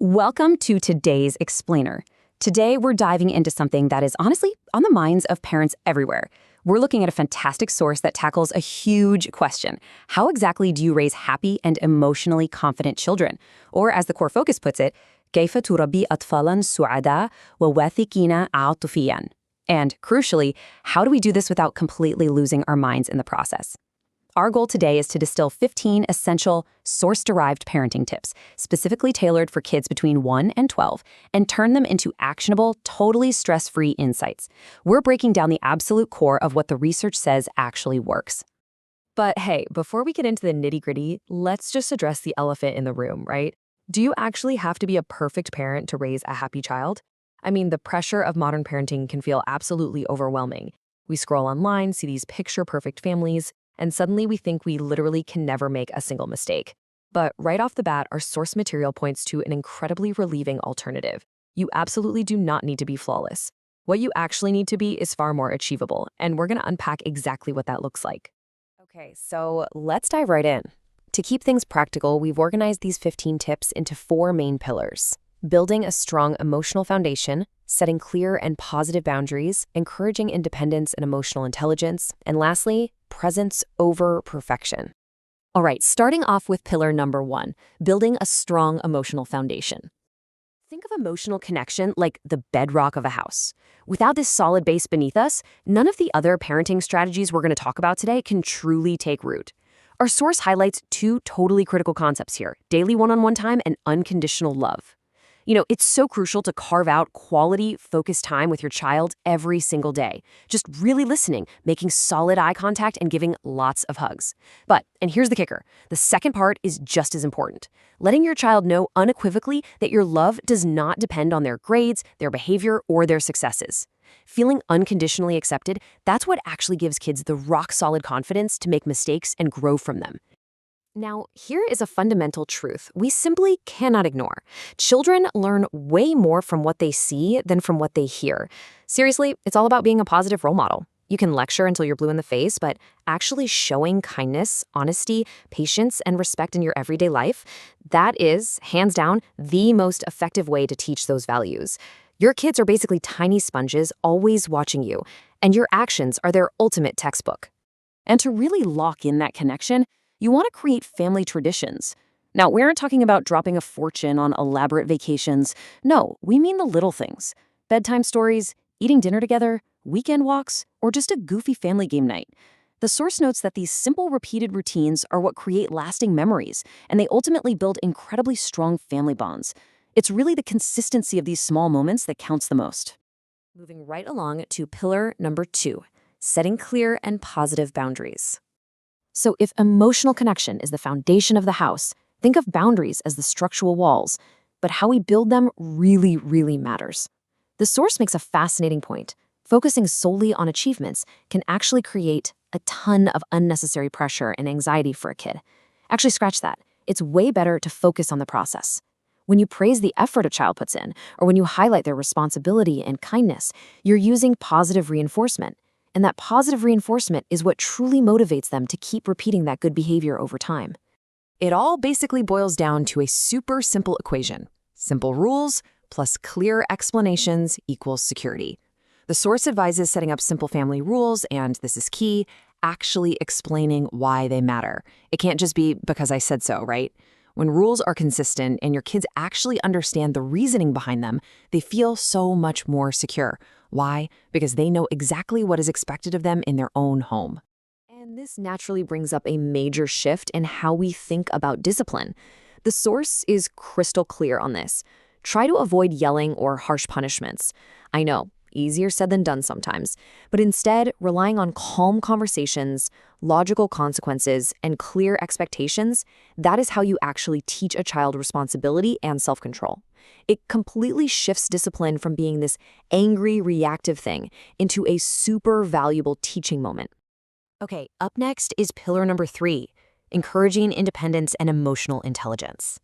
Welcome to today's Explainer. Today, we're diving into something that is honestly on the minds of parents everywhere. We're looking at a fantastic source that tackles a huge question. How exactly do you raise happy and emotionally confident children? Or as the core focus puts it, كيف تربي أطفالاً سعداء وواثقين عاطفياً? And crucially, how do we do this without completely losing our minds in the process? Our goal today is to distill 15 essential, source-derived parenting tips, specifically tailored for kids between 1 and 12, and turn them into actionable, totally stress-free insights. We're breaking down the absolute core of what the research says actually works. But hey, before we get into the nitty-gritty, let's just address the elephant in the room, right? Do you actually have to be a perfect parent to raise a happy child? I mean, the pressure of modern parenting can feel absolutely overwhelming. We scroll online, see these picture-perfect families, and suddenly we think we literally can never make a single mistake. But right off the bat, our source material points to an incredibly relieving alternative. You absolutely do not need to be flawless. What you actually need to be is far more achievable, and we're going to unpack exactly what that looks like. Okay, so let's dive right in. To keep things practical, we've organized these 15 tips into 4 main pillars: building a strong emotional foundation, setting clear and positive boundaries, encouraging independence and emotional intelligence, and lastly, presence over perfection. All right, starting off with pillar number 1, building a strong emotional foundation. Think of emotional connection like the bedrock of a house. Without this solid base beneath us, none of the other parenting strategies we're going to talk about today can truly take root. Our source highlights 2 totally critical concepts here: daily one-on-one time and unconditional love. You know, it's so crucial to carve out quality, focused time with your child every single day. Just really listening, making solid eye contact, and giving lots of hugs. But, and here's the kicker, the second part is just as important. Letting your child know unequivocally that your love does not depend on their grades, their behavior, or their successes. Feeling unconditionally accepted, that's what actually gives kids the rock-solid confidence to make mistakes and grow from them. Now, here is a fundamental truth we simply cannot ignore. Children learn way more from what they see than from what they hear. Seriously, it's all about being a positive role model. You can lecture until you're blue in the face, but actually showing kindness, honesty, patience, and respect in your everyday life, that is, hands down, the most effective way to teach those values. Your kids are basically tiny sponges always watching you, and your actions are their ultimate textbook. And to really lock in that connection, you want to create family traditions. Now, we aren't talking about dropping a fortune on elaborate vacations. No, we mean the little things. Bedtime stories, eating dinner together, weekend walks, or just a goofy family game night. The source notes that these simple, repeated routines are what create lasting memories, and they ultimately build incredibly strong family bonds. It's really the consistency of these small moments that counts the most. Moving right along to pillar number 2, setting clear and positive boundaries. So if emotional connection is the foundation of the house, think of boundaries as the structural walls, but how we build them really, really matters. The source makes a fascinating point. Focusing solely on achievements can actually create a ton of unnecessary pressure and anxiety for a kid. Actually, scratch that. It's way better to focus on the process. When you praise the effort a child puts in, or when you highlight their responsibility and kindness, you're using positive reinforcement. And that positive reinforcement is what truly motivates them to keep repeating that good behavior over time. It all basically boils down to a super simple equation. Simple rules plus clear explanations equals security. The source advises setting up simple family rules, and this is key, actually explaining why they matter. It can't just be because I said so, right? When rules are consistent and your kids actually understand the reasoning behind them, they feel so much more secure. Why? Because they know exactly what is expected of them in their own home. And this naturally brings up a major shift in how we think about discipline. The source is crystal clear on this. Try to avoid yelling or harsh punishments. I know, easier said than done sometimes, but instead relying on calm conversations, logical consequences, and clear expectations, that is how you actually teach a child responsibility and self-control. It completely shifts discipline from being this angry, reactive thing into a super valuable teaching moment. Okay, up next is pillar number 3, encouraging independence and emotional intelligence.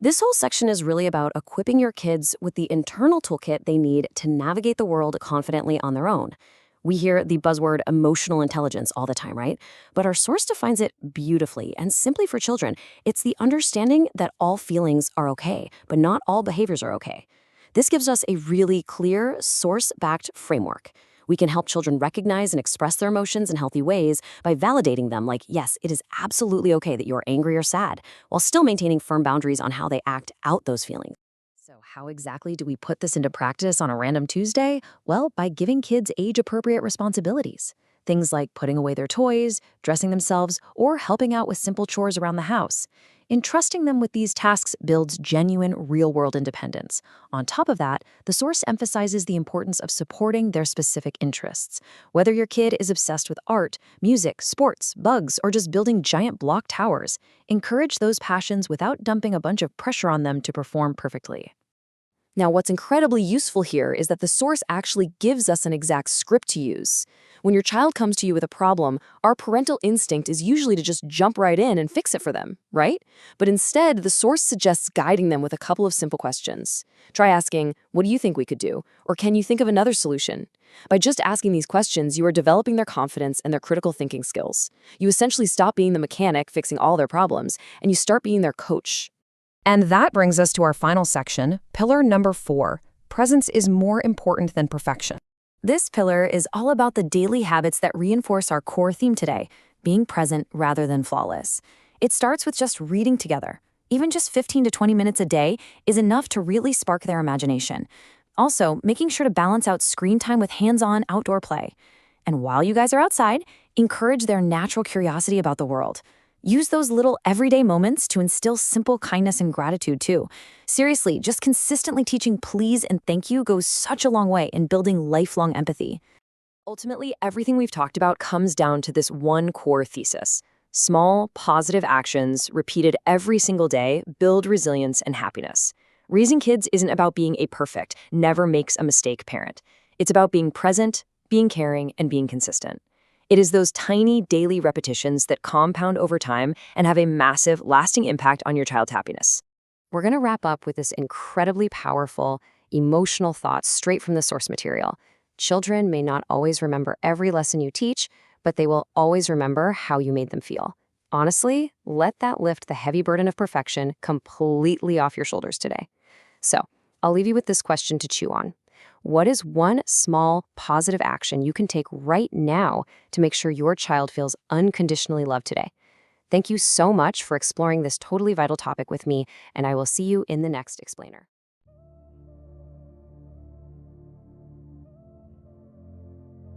This whole section is really about equipping your kids with the internal toolkit they need to navigate the world confidently on their own. We hear the buzzword emotional intelligence all the time, right? But our source defines it beautifully and simply for children. It's the understanding that all feelings are okay, but not all behaviors are okay. This gives us a really clear, source-backed framework. We can help children recognize and express their emotions in healthy ways by validating them like, yes, it is absolutely okay that you're angry or sad, while still maintaining firm boundaries on how they act out those feelings. So how exactly do we put this into practice on a random Tuesday? Well, by giving kids age-appropriate responsibilities. Things like putting away their toys, dressing themselves, or helping out with simple chores around the house. Entrusting them with these tasks builds genuine real-world independence. On top of that, the source emphasizes the importance of supporting their specific interests. Whether your kid is obsessed with art, music, sports, bugs, or just building giant block towers, encourage those passions without dumping a bunch of pressure on them to perform perfectly. Now, what's incredibly useful here is that the source actually gives us an exact script to use. When your child comes to you with a problem, our parental instinct is usually to just jump right in and fix it for them, right? But instead, the source suggests guiding them with a couple of simple questions. Try asking, "What do you think we could do?" Or "Can you think of another solution?" By just asking these questions, you are developing their confidence and their critical thinking skills. You essentially stop being the mechanic fixing all their problems, and you start being their coach. And that brings us to our final section, pillar number 4. Presence is more important than perfection. This pillar is all about the daily habits that reinforce our core theme today, being present rather than flawless. It starts with just reading together. Even just 15 to 20 minutes a day is enough to really spark their imagination. Also, making sure to balance out screen time with hands-on outdoor play. And while you guys are outside, encourage their natural curiosity about the world. Use those little everyday moments to instill simple kindness and gratitude too. Seriously, just consistently teaching please and thank you goes such a long way in building lifelong empathy. Ultimately, everything we've talked about comes down to this one core thesis. Small, positive actions repeated every single day build resilience and happiness. Raising kids isn't about being a perfect, never makes a mistake parent. It's about being present, being caring, and being consistent. It is those tiny daily repetitions that compound over time and have a massive, lasting impact on your child's happiness. We're going to wrap up with this incredibly powerful, emotional thought straight from the source material. Children may not always remember every lesson you teach, but they will always remember how you made them feel. Honestly, let that lift the heavy burden of perfection completely off your shoulders today. So, I'll leave you with this question to chew on. What is one small, positive action you can take right now to make sure your child feels unconditionally loved today? Thank you so much for exploring this totally vital topic with me, and I will see you in the next explainer.